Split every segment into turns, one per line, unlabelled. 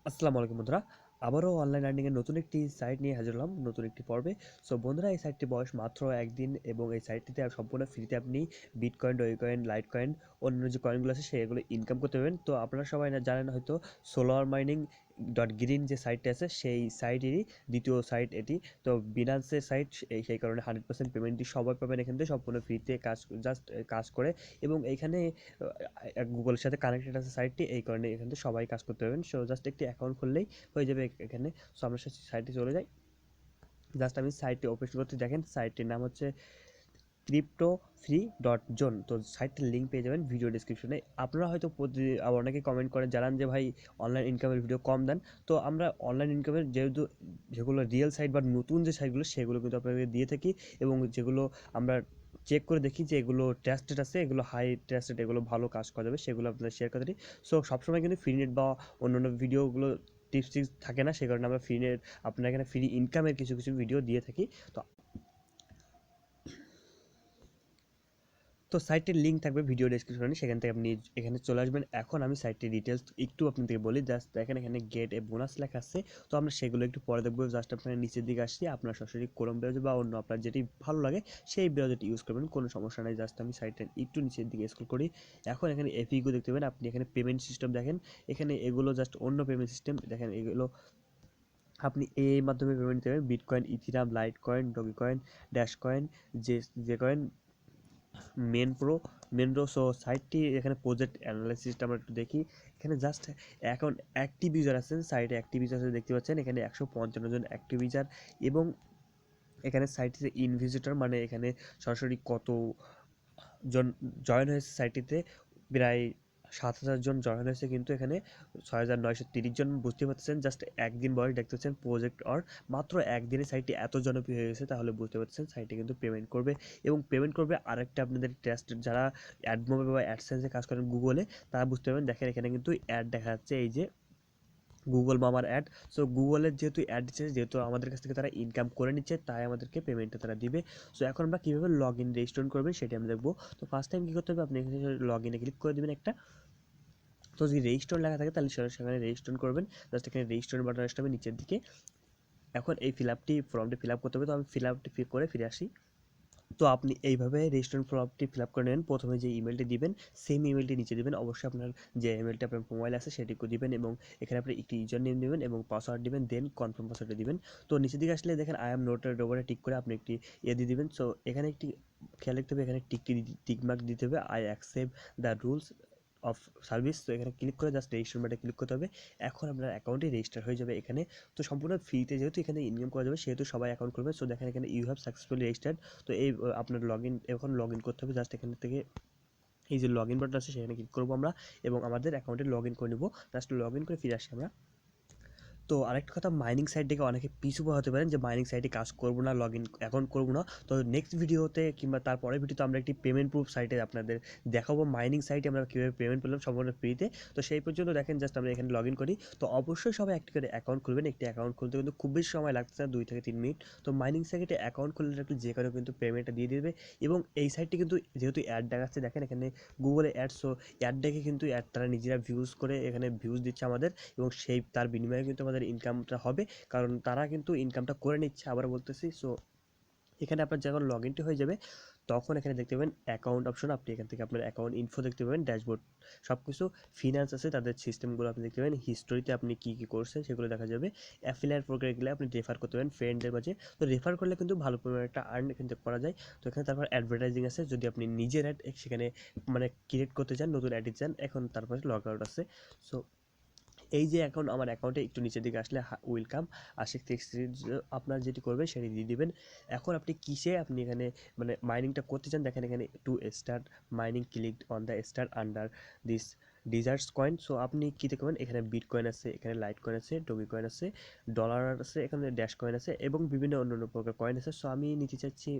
আসসালামু আলাইকুম বন্ধুরা। আবারও অনলাইন আর্নিং এর নতুন একটি সাইট নিয়ে হাজির হলাম নতুন একটি পর্বে। সো বন্ধুরা, এই সাইটটির বয়স মাত্র ১ দিন এবং এই সাইটটিতে সম্পূর্ণ ফ্রিতে আপনি বিটকয়েন, ডোজকয়েন, লাইটকয়েন, অন্যান্য যে কয়েনগুলো আছে সেগুলো ইনকাম করতে পারবেন। তো আপনারা সবাই জানেন হয়তো সোলার মাইনিং ডট গ্রিন যে সাইটটি আছে সেই সাইটেরই দ্বিতীয় সাইট এটি। তো বিনান্সের সাইট, সেই কারণে 100% পেমেন্টটি সবাই পাবেন এখান থেকে সম্পূর্ণ ফ্রিতে কাজ করে। এবং এইখানে গুগলের সাথে কানেক্টেড আছে সাইটটি, এই কারণে এখান থেকে সবাই কাজ করতে পারবেন। সো জাস্ট একটি অ্যাকাউন্ট খুললেই হয়ে যাবে এখানে। সো আমরা সাইটে চলে যাই। জাস্ট আমি সাইটটি ওপেন করতে, দেখেন সাইটটির নাম হচ্ছে ক্রিপ্টো ফ্রি ডট জোন। তো সাইটটির লিঙ্ক পেয়ে যাবেন ভিডিও ডিসক্রিপশনে। আপনারা হয়তো আবার অনেকে কমেন্ট করে জানান যে ভাই অনলাইন ইনকামের ভিডিও কম দেন। তো আমরা অনলাইন ইনকামের যেহেতু যেগুলো রিয়েল সাইট বা নতুন যে সাইটগুলো সেগুলো কিন্তু আপনাদের দিয়ে থাকি, এবং যেগুলো আমরা চেক করে দেখি যে এগুলো ট্রাস্টেড আছে, এগুলো হাই ট্রাস্টেড, এগুলো ভালো কাজ করা যাবে, সেগুলো আপনাদের শেয়ার করে দিই। সো সবসময় কিন্তু ফ্রি নেট বা অন্যান্য ভিডিওগুলো টিপস টিপস থাকে না, সে কারণে আমরা ফ্রি নেট, আপনার এখানে ফ্রি ইনকামের কিছু কিছু ভিডিও দিয়ে থাকি। তো তো সাইটের লিঙ্ক থাকবে ভিডিও ডেসক্রিপশনে, সেখান থেকে আপনি এখানে চলে আসবেন। এখন আমি সাইটের ডিটেলস একটু আপনাদেরকে বলি। জাস্ট দেখেন এখানে গেট এ বোনাস লেখা আছে। তো আমরা সেগুলো একটু পরে দেখবো। জাস্ট আপনার নিচের দিকে আসছি, আপনার সরাসরি ক্রোম ব্রাউজার বা অন্য আপনার যেটি ভালো লাগে সেই ব্রাউজারটি ইউজ করবেন, কোনো সমস্যা নাই। জাস্ট আমি সাইটের একটু নিচের দিকে স্ক্রল করি। এখন এখানে এপিকো দেখতে পাবেন, আপনি এখানে পেমেন্ট সিস্টেম দেখেন। এখানে এগুলো জাস্ট অন্য পেমেন্ট সিস্টেম দেখেন, এগুলো আপনি এই মাধ্যমে পেমেন্ট দেবেন। Bitcoin, Ethereum, light coin, doggy coin, dash coin, যে কয়েন, মেন প্রো। সো সাইটটি এখানে প্রজেক্ট অ্যানালাইসিসটা আমরা একটু দেখি। এখানে জাস্ট এখন অ্যাক্টিভ ইউজার আছেন, সাইটে অ্যাক্টিভ ইউজার দেখতে পাচ্ছেন এখানে 155 জন অ্যাক্টিভ ইউজার। এবং এখানে সাইটে ইন ভিজিটর মানে এখানে সরাসরি কত জন জয়েন হয়েছে সাইটটিতে, প্রায় 7,000 জন জয়েন হয়েছে, কিন্তু এখানে 6,930 জন। বুঝতে পারছেন জাস্ট একদিন বয়স দেখতে পাচ্ছেন প্রজেক্ট অর মাত্র একদিনে সাইটটি এত জনপ্রিয় হয়ে গেছে, তাহলে বুঝতে পারছেন সাইটটি কিন্তু পেমেন্ট করবে। এবং পেমেন্ট করবে আরেকটা আপনাদের টেস্ট, যারা অ্যাডমোবে বা অ্যাডসেন্সে কাজ করেন গুগলে, তারা বুঝতে পারবেন। দেখেন এখানে কিন্তু অ্যাড দেখা যাচ্ছে, এই যে গুগল মামার অ্যাড। সো গুগলের যেহেতু অ্যাড দিচ্ছে, যেহেতু আমাদের কাছ থেকে তারা ইনকাম করে নিচ্ছে, তাই আমাদেরকে পেমেন্টটা তারা দিবে। সো এখন আমরা কীভাবে লগ ইন রেজিস্ট্রেশন করবেন সেটা আমরা দেখবো। তো ফার্স্ট টাইম কী করতে হবে, আপনি এখানে লগ ইনে ক্লিক করে দেবেন একটা। তো যদি রেজিস্ট্রেশন লেখা থাকে তাহলে সেখানে রেজিস্ট্রেশন করবেন। জাস্ট এখানে রেজিস্ট্রেশন বাটন আসবে নিচের দিকে। এখন এই ফর্মটি ফিল আপ করতে হবে। তো আমি ফিল আপটি করে ফিরে আসি। তো আপনি এইভাবে রেজিস্ট্রেশন ফর্মটি ফিল আপ করে নেবেন। প্রথমে যে ইমেলটি দিবেন সেম ইমেলটি নিচে দিবেন। অবশ্যই আপনার যে ইমেলটি আপনার মোবাইল আছে সেটিকে দিবেন, এবং এখানে আপনি একটি ইউজার নেম দিবেন এবং পাসওয়ার্ড দিবেন, দেন কনফার্ম পাসওয়ার্ডটা দিবেন। তো নিচের দিকে আসলে দেখেন আই এম নোট এর ওপরে টিক করে আপনি একটি দিয়ে দিবেন। সো এখানে একটি খেয়াল রাখতে হবে, এখানে টিক মার্ক দিতে হবে, I accept the rules of service. তো এখানে ক্লিক করে জাস্ট রেজিস্টার বাটনে ক্লিক করতে হবে। এখন আপনার অ্যাকাউন্টে রেজিস্টার হয়ে যাবে এখানে। তো সম্পূর্ণ ফ্রিতে যেহেতু এখানে ইনকাম করা যাবে, সেহেতু সবাই অ্যাকাউন্ট করবে। সো দেখেন এখানে ইউ হ্যাভ সাকসেসফুলি রেজিস্টার্ড। তো এই আপনার এখন লগ ইন করতে হবে। জাস্ট এখান থেকে এই যে লগ ইন বাটন আছে সেখানে ক্লিক করবো আমরা, এবং আমাদের অ্যাকাউন্টে লগ ইন করে নেব। জাস্ট লগ ইন করে ফিরে আসি আমরা। তো আরেকটা কথা, মাইনিং সাইট থেকে অনেকে পিছু হতে পারেন যে মাইনিং সাইটে কাজ করবো না, লগ ইন অ্যাকাউন্ট করবো না। তো নেক্সট ভিডিওতে কিংবা তারপরের ভিডিওতে আমরা একটি পেমেন্ট প্রুফ সাইটে আপনাদের দেখাবো, মাইনিং সাইটে আমরা কীভাবে পেমেন্ট পেলাম সম্পূর্ণ ফ্রিতে। তো সেই পর্যন্ত দেখেন জাস্ট আমরা এখানে লগ ইন করি। তো অবশ্যই সবাই একটি করে অ্যাকাউন্ট খুলবেন। একটি অ্যাকাউন্ট খুলতে কিন্তু খুব বেশি সময় লাগছে না, 2 থেকে 3 মিনিট। তো মাইনিং সাইটে অ্যাকাউন্ট খুললে রাখলে যে কারো কিন্তু পেমেন্টটা দিয়ে দেবে। এবং এই সাইটটি কিন্তু যেহেতু অ্যাড দেখাচ্ছে, দেখেন এখানে গুগলে অ্যাড। সো অ্যাড দেখে কিন্তু অ্যাড তারা নিজেরা ভিউজ করে এখানে ভিউজ দিচ্ছে আমাদের, এবং সেই তার বিনিময়ে কিন্তু আমাদের ইনকামটা হবে, কারণ তারা কিন্তু ইনকামটা করে নিচ্ছে। আবার বলতেছি, সো এখানে আপনার যখন লগ ইনটি হয়ে যাবে তখন এখানে দেখতে পাবেন অ্যাকাউন্ট অপশন। আপনি এখান থেকে আপনার অ্যাকাউন্ট ইনফো দেখতে পাবেন, ড্যাশবোর্ড সব কিছু ফিনান্স আছে, তাদের সিস্টেমগুলো আপনি দেখতে পাবেন। হিস্টোরিতে আপনি কী কী করছেন সেগুলো দেখা যাবে। অ্যাফিলিয়েট প্রোগ্রামে গেলে আপনি রেফার করতে পারেন ফ্রেন্ডদের মাঝে। তো রেফার করলে কিন্তু ভালো পরিমাণে একটা আর্ন কিন্তু করা যায়। তো এখানে তারপর অ্যাডভার্টাইজিং আছে, যদি আপনি নিজের অ্যাড সেখানে মানে ক্রিয়েট করতে চান, নতুন অ্যাড চান, এখন তারপরে লগ আউট আছে। সো এই যে অ্যাকাউন্ট, আমার অ্যাকাউন্টে একটু নিচের দিকে আসলে ওয়েলকাম আশিক টেক্সট আপনার যেটি করবে সেটি দিয়ে দিবেন। এখন আপনি কিসে আপনি এখানে মানে মাইনিংটা করতে চান, দেখেন এখানে to start mining click on the star under this deserts coin. So আপনি কী দেখবেন, এখানে বিট কয়েন আছে, এখানে লাইট কয়েন আছে, ডগি কয়েন আছে, ডলার আছে, এখানে ড্যাশ কয়েন আছে, এবং বিভিন্ন অন্যান্য প্রকার কয়েন আছে। সো আমি নিতে চাচ্ছি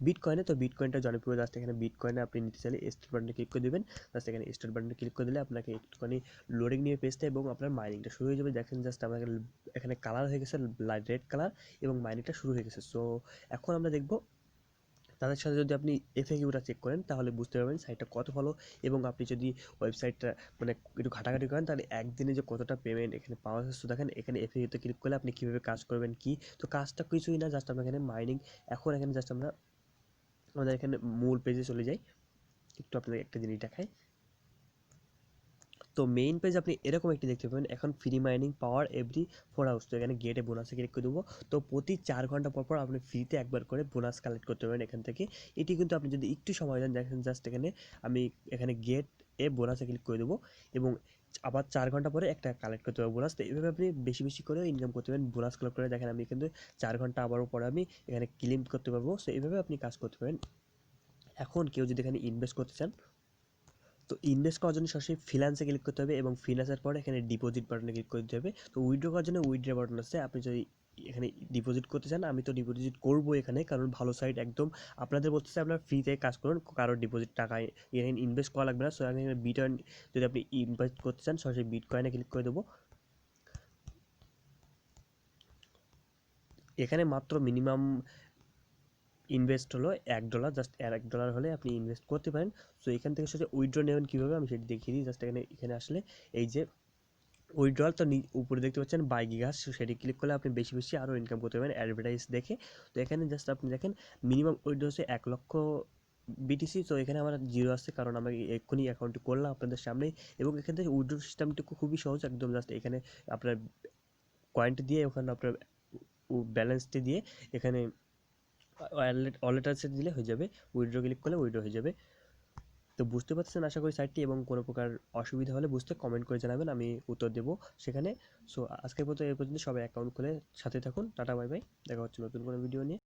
বিটকয়েনে। তো বিটকয়েনটা জনপ্রিয়, জাস্ট এখানে বিটকয়েনে আপনি নিতে চাইলে স্টার্ট বাটনে ক্লিক করে দেবেন। জাস্ট এখানে স্টার্ট বাটনে ক্লিক করে দিলে আপনাকে একটুখানি লোডিং নিয়ে পেজটা, এবং আপনার মাইনিংটা শুরু হয়ে যাবে। দেখেন জাস্ট আমাকে এখানে কালার হয়ে গেছে রেড কালার, এবং মাইনিংটা শুরু হয়ে গেছে। সো এখন আমরা দেখব তাদের সাথে যদি আপনি এফএকিউটা চেক করেন তাহলে বুঝতে পারবেন সাইটটা কত ভালো। এবং আপনি যদি ওয়েবসাইটটা মানে একটু ঘাটাঘাটি করেন তাহলে একদিনে যে কতটা পেমেন্ট এখানে পাওয়া যাচ্ছে। দেখেন এখানে এফএকিউতে ক্লিক করলে আপনি কীভাবে কাজ করবেন কি, তো কাজটা কিছুই না, জাস্ট আমরা এখানে মাইনিং। এখন এখানে জাস্ট আমরা আমাদের এখানে মূল পেজে চলে যাই, একটু আপনাদের একটা জিনিস দেখাই। তো মেইন পেজ আপনি এরকম একটি দেখতে পাবেন, এখন ফ্রি মাইনিং পাওয়ার এভরি 4 আওয়ার্স। তো এখানে গেটে বোনাসে ক্লিক করে দেবো। তো প্রতি 4 ঘন্টা পর পর আপনি ফ্রিতে একবার করে বোনাস কালেক্ট করতে পারবেন এখান থেকে। এটি কিন্তু আপনি যদি একটু সময় দেন, দেখেন জাস্ট এখানে আমি এখানে গেট বোনাসে ক্লিক করে দেবো এবং আবার 4 ঘন্টা পরে একটা কালেক্ট করতে পারবো বোনাস। তো এইভাবে আপনি বেশি বেশি করে ইনকাম করতে পারেন বোনাস কালেক্ট করে। দেখেন আমি কিন্তু 4 ঘন্টা আবারও পরে আমি এখানে ক্লেম করতে পারবো। সো এইভাবে আপনি কাজ করতে পারেন। এখন কেউ যদি এখানে ইনভেস্ট করতে চান, তো ইনভেস্ট করার জন্য সরাসরি ফিনান্সে ক্লিক করতে হবে এবং ফিনান্সের পরে এখানে ডিপোজিট বাটনে ক্লিক করতে হবে। তো উইথড্র করার জন্য উইথড্র বাটন আছে, আপনি যদি এখানে ডিপোজিট করতে চান, আমি তো ডিপোজিট করবো এখানে, কারণ ভালো সাইট একদম। আপনাদের বলতেছে আপনার ফ্রিতে কাজ করুন, কারো ডিপোজিট টাকা এখানে ইনভেস্ট করা লাগবে না। সো এখানে বিটকয়েন যদি আপনি ইনভেস্ট করতে চান সরাসরি বিটকয়েনে ক্লিক করে দেবো। এখানে মাত্র মিনিমাম ইনভেস্ট হলো $1, জাস্ট $1 হলে আপনি ইনভেস্ট করতে পারেন। সো এখান থেকে সোজা উইথড্র নেবেন কীভাবে আমি সেটি দেখিয়ে দিই। জাস্ট এখানে এখানে আসলে এই যে উইথড্রয়াল, তো উপরে দেখতে পাচ্ছেন বাই গিগাস, সেটি ক্লিক করলে আপনি বেশি বেশি আরও ইনকাম করতে পারবেন অ্যাডভার্টাইজ দেখে। তো এখানে জাস্ট আপনি দেখেন মিনিমাম উইথড্র হচ্ছে 1 লক্ষ বিটিসি। তো এখানে আমার 0 আসছে, কারণ আমি এক্ষুনি অ্যাকাউন্টটি করলাম আপনাদের সামনেই। এবং এখান থেকে উইথড্র সিস্টেমটুকু খুবই সহজ একদম, জাস্ট এখানে আপনার কয়েনটি দিয়ে ওখানে আপনার ব্যালেন্সটি দিয়ে এখানে ওয়ালেট আছে দিলে হয়ে যাবে, উইথড্র ক্লিক করলে উইথড্র হয়ে যাবে। তো বুঝতে পারছেন আশা করি সাইটটি, এবং কোনো প্রকার অসুবিধা হলে বুঝতে কমেন্ট করে জানাবেন, আমি উত্তর দেবো সেখানে। সো আজকের মতো এই পর্যন্ত, সবাই অ্যাকাউন্ট খুলে সাথে থাকুন। টাটা বাই বাই, দেখা হচ্ছে নতুন কোনো ভিডিও নিয়ে।